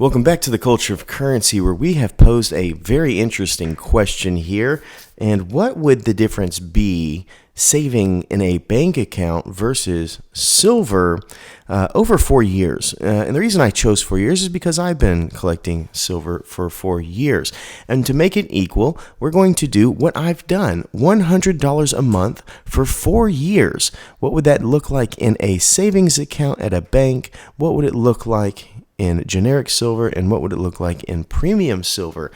Welcome back to the Culture of Currency, where we have posed a very interesting question here. And what would the difference be saving in a bank account versus silver over 4 years? And the reason I chose 4 years is because I've been collecting silver for 4 years. And to make it equal, we're going to do what I've done, $100 a month for 4 years. What would that look like in a savings account at a bank? What would it look like in generic silver, and what would it look like in premium silver?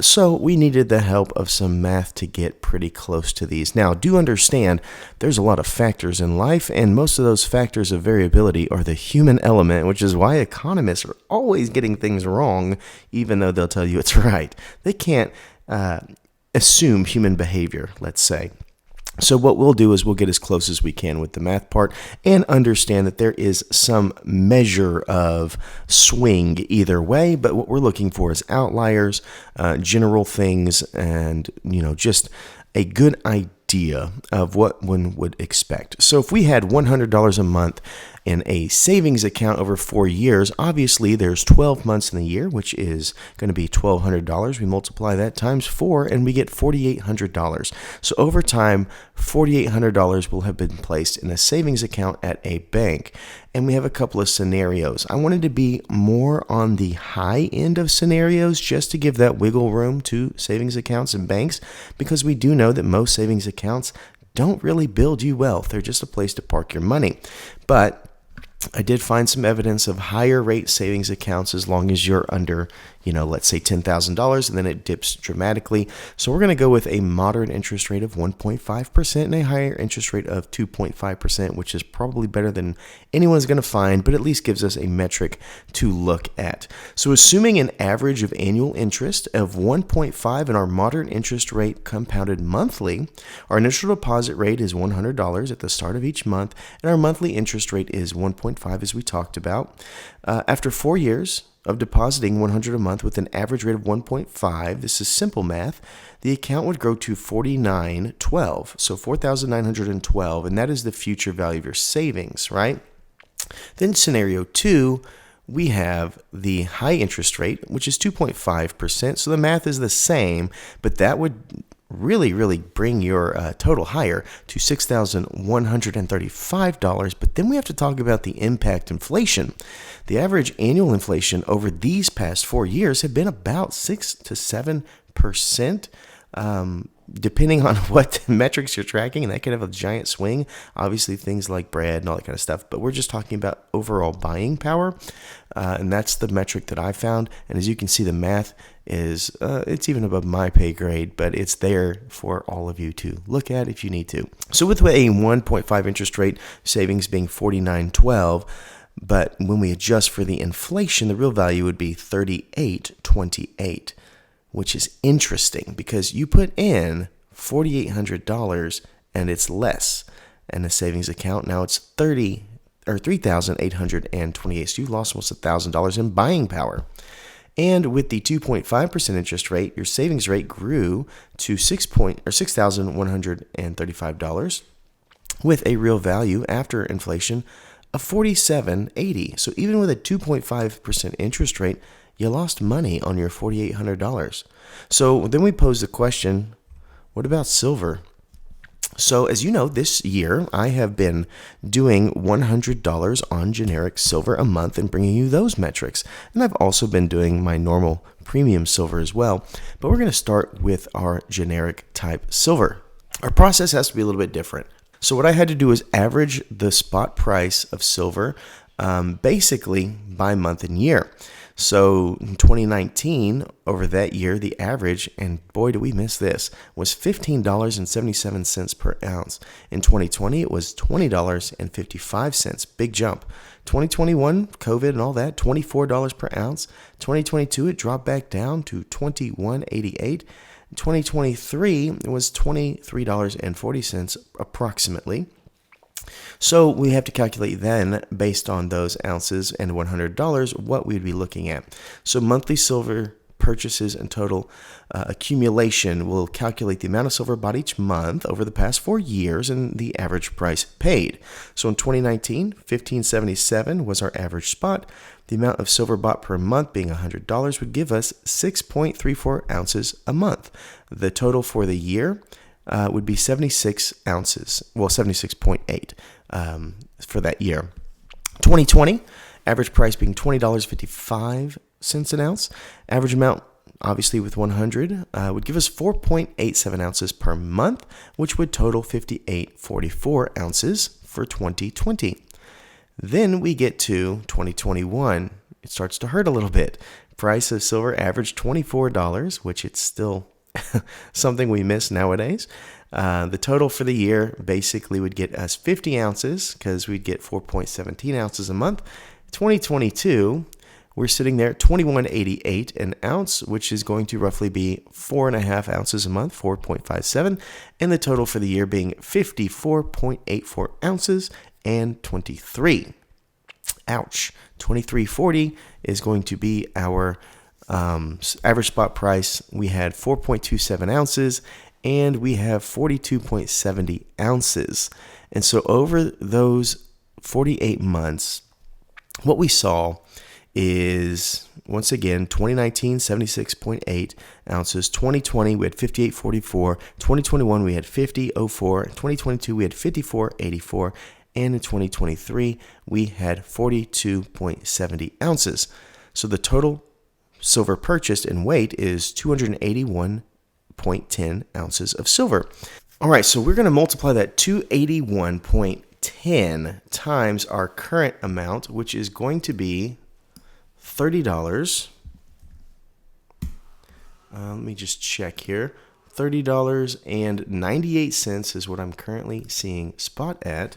So we needed the help of some math to get pretty close to these. Now, do understand there's a lot of factors in life, and most of those factors of variability are the human element, which is why economists are always getting things wrong, even though they'll tell you it's right. They can't assume human behavior, let's say. So what we'll do is we'll get as close as we can with the math part and understand that there is some measure of swing either way, but what we're looking for is outliers, general things, and just a good idea of what one would expect. So if we had $100 a month in a savings account over 4 years, obviously there's 12 months in the year, which is going to be $1,200. We multiply that times 4 and we get $4,800. So over time, $4,800 will have been placed in a savings account at a bank. And we have a couple of scenarios. I wanted to be more on the high end of scenarios just to give that wiggle room to savings accounts and banks, because we do know that most savings accounts don't really build you wealth. They're just a place to park your money. But I did find some evidence of higher rate savings accounts as long as you're under, let's say $10,000, and then it dips dramatically. So we're going to go with a moderate interest rate of 1.5% and a higher interest rate of 2.5%, which is probably better than anyone's going to find, but at least gives us a metric to look at. So assuming an average of annual interest of 1.5 and our moderate interest rate compounded monthly, our initial deposit rate is $100 at the start of each month, and our monthly interest rate is 1.5 as we talked about. After 4 years of depositing $100 a month with an average rate of 1.5, this is simple math, the account would grow to $4,912, so $4,912, and that is the future value of your savings, right? Then scenario 2, we have the high interest rate, which is 2.5%, so the math is the same, but that would really bring your total higher to $6,135. But then we have to talk about the impact inflation. The average annual inflation over these past 4 years have been about 6 to 7%. Depending on what metrics you're tracking, and that can have a giant swing. Obviously, things like bread and all that kind of stuff, but we're just talking about overall buying power, and that's the metric that I found. And as you can see, the math is, it's even above my pay grade, but it's there for all of you to look at if you need to. So with a 1.5 interest rate, savings being $4,912, but when we adjust for the inflation, the real value would be $3,828. Which is interesting because you put in $4,800 and it's less in a savings account. Now it's $3,828. So you've lost almost $1,000 in buying power. And with the 2.5% interest rate, your savings rate grew to $6,135 with a real value after inflation of $4,780. So even with a 2.5% interest rate, you lost money on your $4,800. So then we pose the question, what about silver? So as you know, this year I have been doing $100 on generic silver a month and bringing you those metrics. And I've also been doing my normal premium silver as well. But we're going to start with our generic type silver. Our process has to be a little bit different. So what I had to do is average the spot price of silver basically by month and year. So in 2019, over that year, the average, and boy, do we miss this, was $15.77 per ounce. In 2020, it was $20.55, big jump. 2021, COVID and all that, $24 per ounce. 2022, it dropped back down to $21.88. In 2023, it was $23.40 approximately. So we have to calculate then, based on those ounces and $100, what we'd be looking at. So monthly silver purchases and total accumulation. We'll calculate the amount of silver bought each month over the past 4 years and the average price paid. So in 2019, $15.77 was our average spot. The amount of silver bought per month, being $100, would give us 6.34 ounces a month. The total for the year would be 76 ounces, well, 76.8 for that year. 2020, average price being $20.55 an ounce. Average amount, obviously with 100, would give us 4.87 ounces per month, which would total 58.44 ounces for 2020. Then we get to 2021. It starts to hurt a little bit. Price of silver averaged $24, which it's still something we miss nowadays. The total for the year basically would get us 50 ounces because we'd get 4.17 ounces a month. 2022, we're sitting there at $21.88 an ounce, which is going to roughly be 4.5 ounces a month, 4.57, and the total for the year being 54.84 ounces and 23. Ouch. 23.40 is going to be our average spot price. We had 4.27 ounces and we have 42.70 ounces. And so over those 48 months, what we saw is, once again, 2019, 76.8 ounces. 2020, we had 58.44. 2021, we had 50.04. 2022, we had 54.84. And in 2023, we had 42.70 ounces. So the total silver purchased in weight is 281.10 ounces of silver. All right, so we're going to multiply that 281.10 times our current amount, which is going to be $30. Let me just check here. $30.98 is what I'm currently seeing spot at.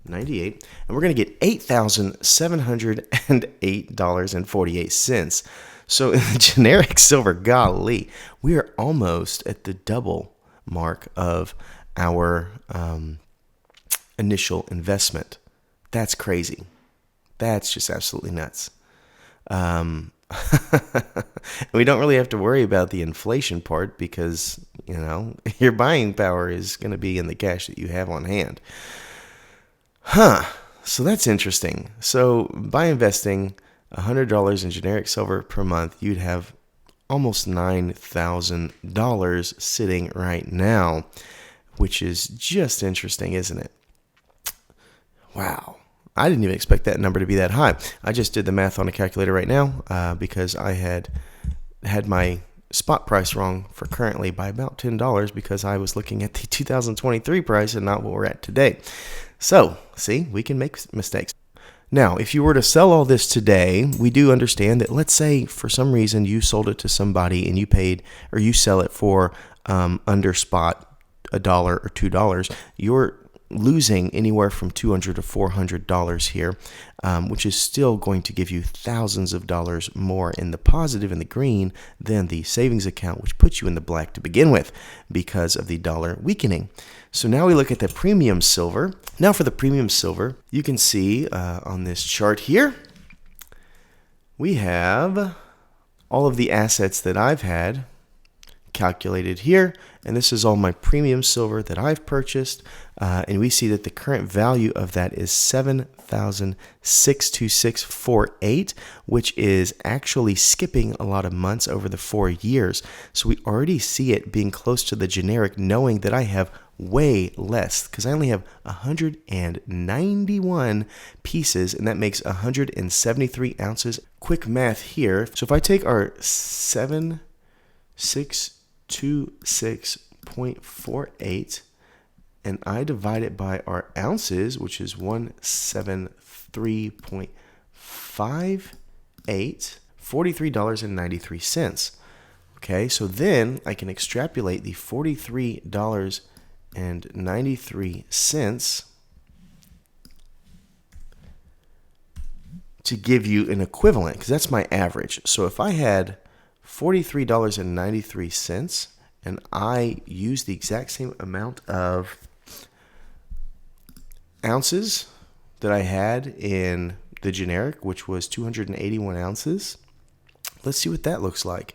98, and we're going to get $8,708.48. So in the generic silver, golly, we are almost at the double mark of our initial investment. That's crazy. That's just absolutely nuts. We don't really have to worry about the inflation part because, your buying power is going to be in the cash that you have on hand. So that's interesting. So by investing $100 in generic silver per month, you'd have almost $9,000 sitting right now, which is just interesting, isn't it? Wow. I didn't even expect that number to be that high. I just did the math on a calculator right now because I had my spot price wrong for currently by about $10 because I was looking at the 2023 price and not what we're at today. So, see, we can make mistakes. Now, if you were to sell all this today, we do understand that, let's say for some reason you sold it to somebody and you paid, or you sell it for under spot $1 or $2, you're losing anywhere from $200 to $400 here, which is still going to give you thousands of dollars more in the positive, in the green, than the savings account, which puts you in the black to begin with because of the dollar weakening. So now we look at the premium silver. Now for the premium silver, you can see on this chart here, we have all of the assets that I've had calculated here, and this is all my premium silver that I've purchased, and we see that the current value of that is $7,626.48, which is actually skipping a lot of months over the 4 years. So we already see it being close to the generic, knowing that I have way less because I only have 191 pieces, and that makes 173 ounces. Quick math here. So if I take our 7,626.48 and I divide it by our ounces, which is 173.58, $43.93. Okay, so then I can extrapolate the $43.93 to give you an equivalent, because that's my average. So if I had $43.93 and I use the exact same amount of ounces that I had in the generic, which was 281 ounces, let's see what that looks like.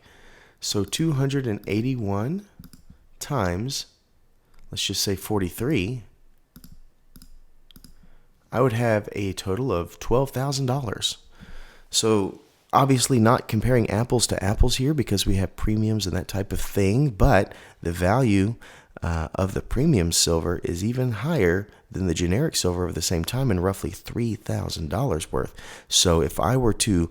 So 281 times, let's just say 43, I would have a total of $12,000. So obviously not comparing apples to apples here because we have premiums and that type of thing, but the value of the premium silver is even higher than the generic silver of the same time, and roughly $3,000 worth. So if I were to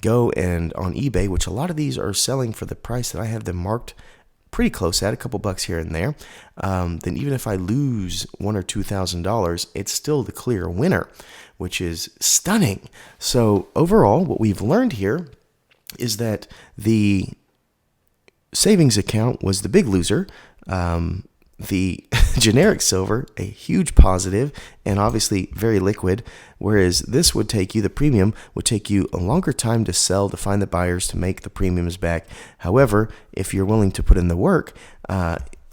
go and on eBay, which a lot of these are selling for the price that I have them marked pretty close at, a couple bucks here and there, then even if I lose $1,000 or $2,000, it's still the clear winner, which is stunning. So overall, what we've learned here is that the savings account was the big loser. The generic silver, a huge positive, and obviously very liquid, whereas this would take you, the premium would take you a longer time to sell, to find the buyers, to make the premiums back. However, if you're willing to put in the work,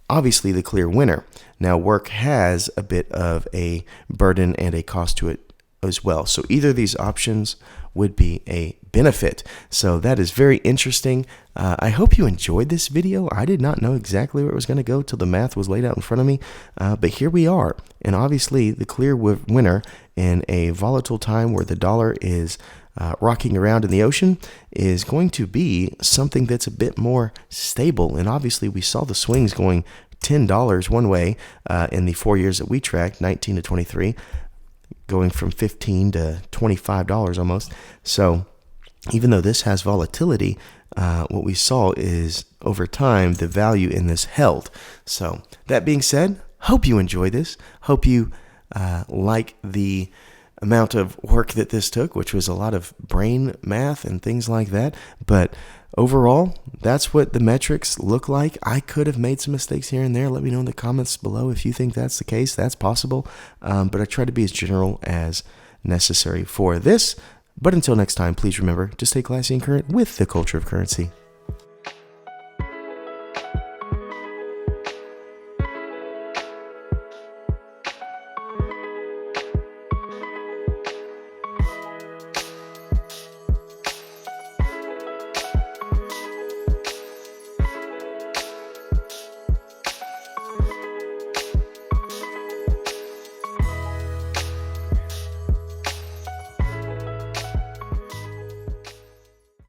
obviously the clear winner. Now, work has a bit of a burden and a cost to it as well. So either of these options would be a benefit. So that is very interesting. I hope you enjoyed this video. I did not know exactly where it was going to go till the math was laid out in front of me, but here we are. And obviously the clear winner in a volatile time where the dollar is rocking around in the ocean is going to be something that's a bit more stable. And obviously we saw the swings going $10 one way in the 4 years that we tracked, 19 to 23, going from $15 to $25 almost. So even though this has volatility, what we saw is over time the value in this held. So that being said, hope you enjoy this. Hope you like the amount of work that this took, which was a lot of brain math and things like that. But overall, that's what the metrics look like. I could have made some mistakes here and there. Let me know in the comments below if you think that's the case. That's possible. But I try to be as general as necessary for this. But until next time, please remember to stay classy and current with the culture of currency.